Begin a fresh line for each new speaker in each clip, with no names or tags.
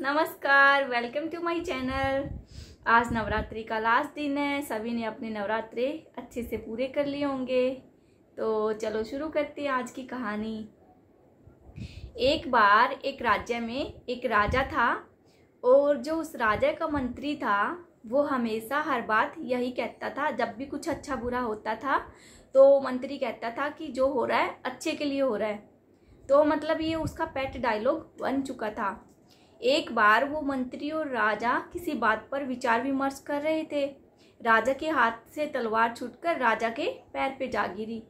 नमस्कार, welcome to my channel. आज नवरात्रि का लास्ट दिन है। सभी ने अपने नवरात्रे अच्छे से पूरे कर लिए होंगे। तो चलो शुरू करते हैं आज की कहानी। एक बार एक राज्य में एक राजा था और जो उस राजा का मंत्री था वो हमेशा हर बात यही कहता था। जब भी कुछ अच्छा बुरा होता था तो मंत्री कहता था कि जो हो रहा है अच्छे के लिए हो रहा है। तो मतलब ये उसका पेट डायलॉग बन चुका था। एक बार वो मंत्री और राजा किसी बात पर विचार विमर्श कर रहे थे। राजा के हाथ से तलवार छूटकर राजा के पैर पे जा गिरी।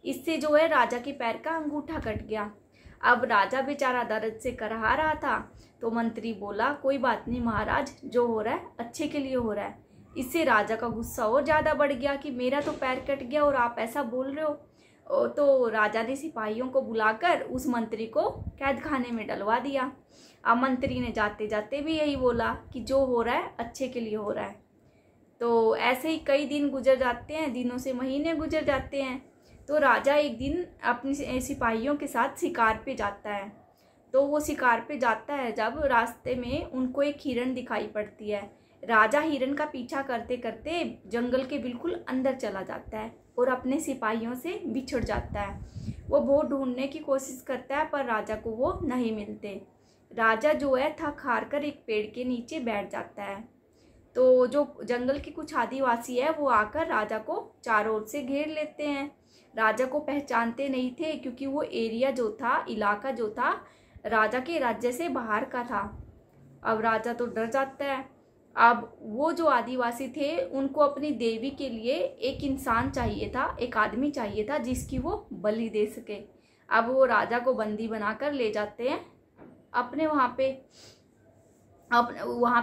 इससे जो है राजा के पैर का अंगूठा कट गया। अब राजा बेचारा दर्द से करहा रहा था। तो मंत्री बोला, कोई बात नहीं महाराज, जो हो रहा है अच्छे के लिए हो रहा है। इससे राजा का गुस्सा और ज़्यादा बढ़ गया कि मेरा तो पैर कट गया और आप ऐसा बोल रहे हो। तो राजा ने सिपाहियों को बुलाकर उस मंत्री को कैद खाने में डलवा दिया। अब मंत्री ने जाते जाते भी यही बोला कि जो हो रहा है अच्छे के लिए हो रहा है। तो ऐसे ही कई दिन गुजर जाते हैं, दिनों से महीने गुजर जाते हैं। तो राजा एक दिन अपने सिपाहियों के साथ शिकार पे जाता है। तो वो शिकार पे जाता है जब रास्ते में उनको एक हिरण दिखाई पड़ती है। राजा हिरण का पीछा करते करते जंगल के बिल्कुल अंदर चला जाता है और अपने सिपाहियों से बिछड़ जाता है। वो बहुत ढूंढने की कोशिश करता है पर राजा को वो नहीं मिलते। राजा जो है थक हार कर एक पेड़ के नीचे बैठ जाता है। तो जो जंगल के कुछ आदिवासी है वो आकर राजा को चारों ओर से घेर लेते हैं। राजा को पहचानते नहीं थे क्योंकि वो एरिया जो था, इलाका जो था, राजा के राज्य से बाहर का था। अब राजा तो डर जाता है। अब वो जो आदिवासी थे उनको अपनी देवी के लिए एक इंसान चाहिए था, एक आदमी चाहिए था जिसकी वो बलि दे सके। अब वो राजा को बंदी बनाकर ले जाते हैं अपने वहाँ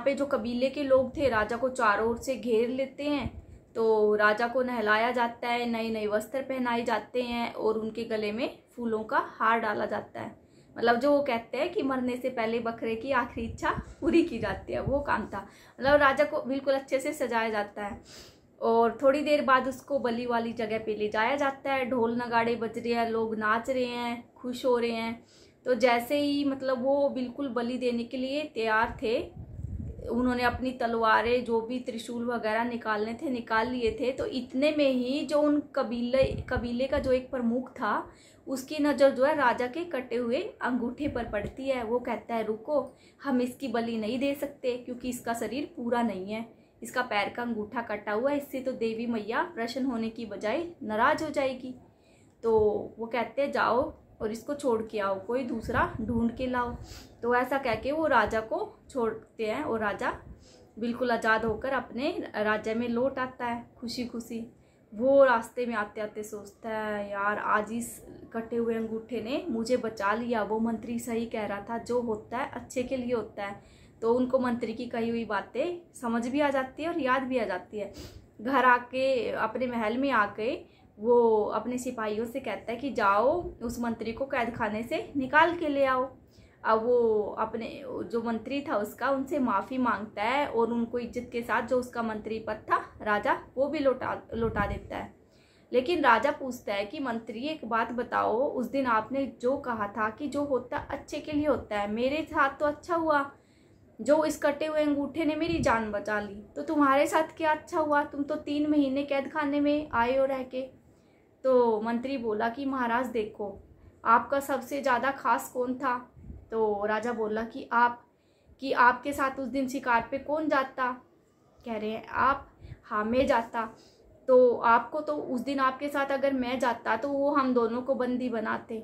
पे जो कबीले के लोग थे राजा को चारों ओर से घेर लेते हैं। तो राजा को नहलाया जाता है, नए नए वस्त्र पहनाए जाते हैं और उनके गले में फूलों का हार डाला जाता है। मतलब जो वो कहते हैं कि मरने से पहले बकरे की आखिरी इच्छा पूरी की जाती है, वो काम था। मतलब राजा को बिल्कुल अच्छे से सजाया जाता है और थोड़ी देर बाद उसको बलि वाली जगह पे ले जाया जाता है। ढोल नगाड़े बज रहे हैं, लोग नाच रहे हैं, खुश हो रहे हैं। तो जैसे ही मतलब वो बिल्कुल बलि देने के लिए तैयार थे, उन्होंने अपनी तलवारें जो भी त्रिशूल वगैरह निकालने थे निकाल लिए थे। तो इतने में ही जो उन कबीले का जो एक प्रमुख था उसकी नज़र जो है राजा के कटे हुए अंगूठे पर पड़ती है। वो कहता है, रुको, हम इसकी बलि नहीं दे सकते क्योंकि इसका शरीर पूरा नहीं है, इसका पैर का अंगूठा कटा हुआ है। इससे तो देवी मैया प्रसन्न होने की बजाय नाराज हो जाएगी। तो वो कहते हैं, जाओ और इसको छोड़ के आओ, कोई दूसरा ढूंढ के लाओ। तो ऐसा कह के वो राजा को छोड़ते हैं और राजा बिल्कुल आज़ाद होकर अपने राज्य में लौट आता है खुशी खुशी। वो रास्ते में आते आते सोचता है, यार आज इस कटे हुए अंगूठे ने मुझे बचा लिया। वो मंत्री सही कह रहा था, जो होता है अच्छे के लिए होता है। तो उनको मंत्री की कही हुई बातें समझ भी आ जाती है और याद भी आ जाती है। घर आके अपने महल में आके वो अपने सिपाहियों से कहता है कि जाओ उस मंत्री को कैद खाने से निकाल के ले आओ। अब वो अपने जो मंत्री था उसका उनसे माफ़ी मांगता है और उनको इज्जत के साथ जो उसका मंत्री पद था राजा वो भी लौटा देता है। लेकिन राजा पूछता है कि मंत्री एक बात बताओ, उस दिन आपने जो कहा था कि जो होता अच्छे के लिए होता है, मेरे साथ तो अच्छा हुआ, जो इस कटे हुए अंगूठे ने मेरी जान बचा ली, तो तुम्हारे साथ क्या अच्छा हुआ? तुम तो 3 महीने कैद खाने में आए हो रह के। तो मंत्री बोला कि महाराज देखो, आपका सबसे ज़्यादा खास कौन था? तो राजा बोला कि आपके साथ उस दिन शिकार पे कौन जाता? कह रहे हैं आप। हाँ, मैं जाता। तो आपको तो उस दिन आपके साथ अगर मैं जाता तो वो हम दोनों को बंदी बनाते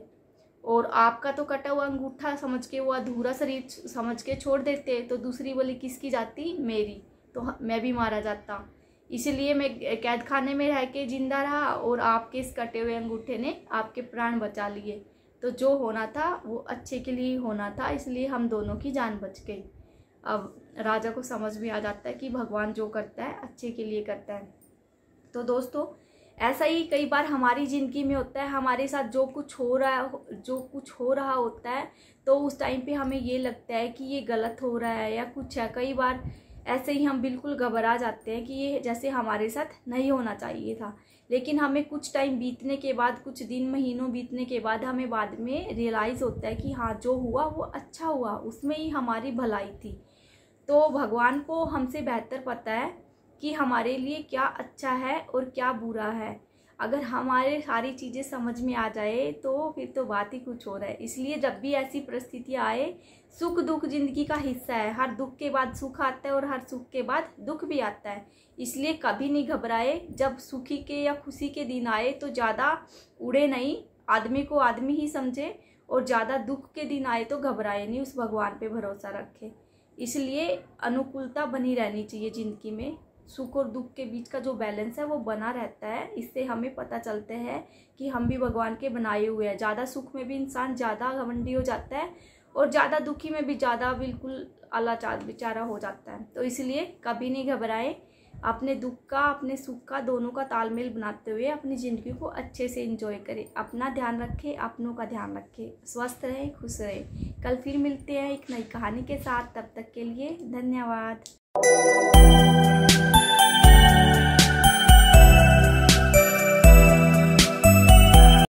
और आपका तो कटा हुआ अंगूठा समझ के, वो अधूरा शरीर समझ के छोड़ देते। तो दूसरी बलि किसकी जाती? मेरी। तो मैं भी मारा जाता। इसलिए मैं कैद खाने में रह के जिंदा रहा और आपके इस कटे हुए अंगूठे ने आपके प्राण बचा लिए। तो जो होना था वो अच्छे के लिए होना था, इसलिए हम दोनों की जान बच गई। अब राजा को समझ में आ जाता है कि भगवान जो करता है अच्छे के लिए करता है। तो दोस्तों, ऐसा ही कई बार हमारी ज़िंदगी में होता है। हमारे साथ जो कुछ हो रहा होता है तो उस टाइम पे हमें ये लगता है कि ये गलत हो रहा है या कुछ है। कई बार ऐसे ही हम बिल्कुल घबरा जाते हैं कि ये जैसे हमारे साथ नहीं होना चाहिए था। लेकिन हमें कुछ टाइम बीतने के बाद, कुछ दिन महीनों बीतने के बाद हमें बाद में रियलाइज़ होता है कि हाँ जो हुआ वो अच्छा हुआ, उसमें ही हमारी भलाई थी। तो भगवान को हमसे बेहतर पता है कि हमारे लिए क्या अच्छा है और क्या बुरा है। अगर हमारे सारी चीज़ें समझ में आ जाए तो फिर तो बात ही कुछ और है। इसलिए जब भी ऐसी परिस्थितियाँ आए, सुख दुख जिंदगी का हिस्सा है। हर दुख के बाद सुख आता है और हर सुख के बाद दुख भी आता है। इसलिए कभी नहीं घबराए। जब सुखी के या खुशी के दिन आए तो ज़्यादा उड़े नहीं, आदमी को आदमी ही समझे, और ज़्यादा दुख के दिन आए तो घबराए नहीं, उस भगवान पे भरोसा रखे। इसलिए अनुकूलता बनी रहनी चाहिए ज़िंदगी में। सुख और दुख के बीच का जो बैलेंस है वो बना रहता है। इससे हमें पता चलता है कि हम भी भगवान के बनाए हुए हैं। ज़्यादा सुख में भी इंसान ज़्यादा घमंडी हो जाता है और ज़्यादा दुखी में भी ज़्यादा बिल्कुल अलाचार बेचारा हो जाता है। तो इसलिए कभी नहीं घबराएं। अपने दुख का, अपने सुख का, दोनों का तालमेल बनाते हुए अपनी ज़िंदगी को अच्छे से एंजॉय करें। अपना ध्यान रखें, अपनों का ध्यान रखें। स्वस्थ रहें, खुश रहें। कल फिर मिलते हैं एक नई कहानी के साथ। तब तक के लिए धन्यवाद।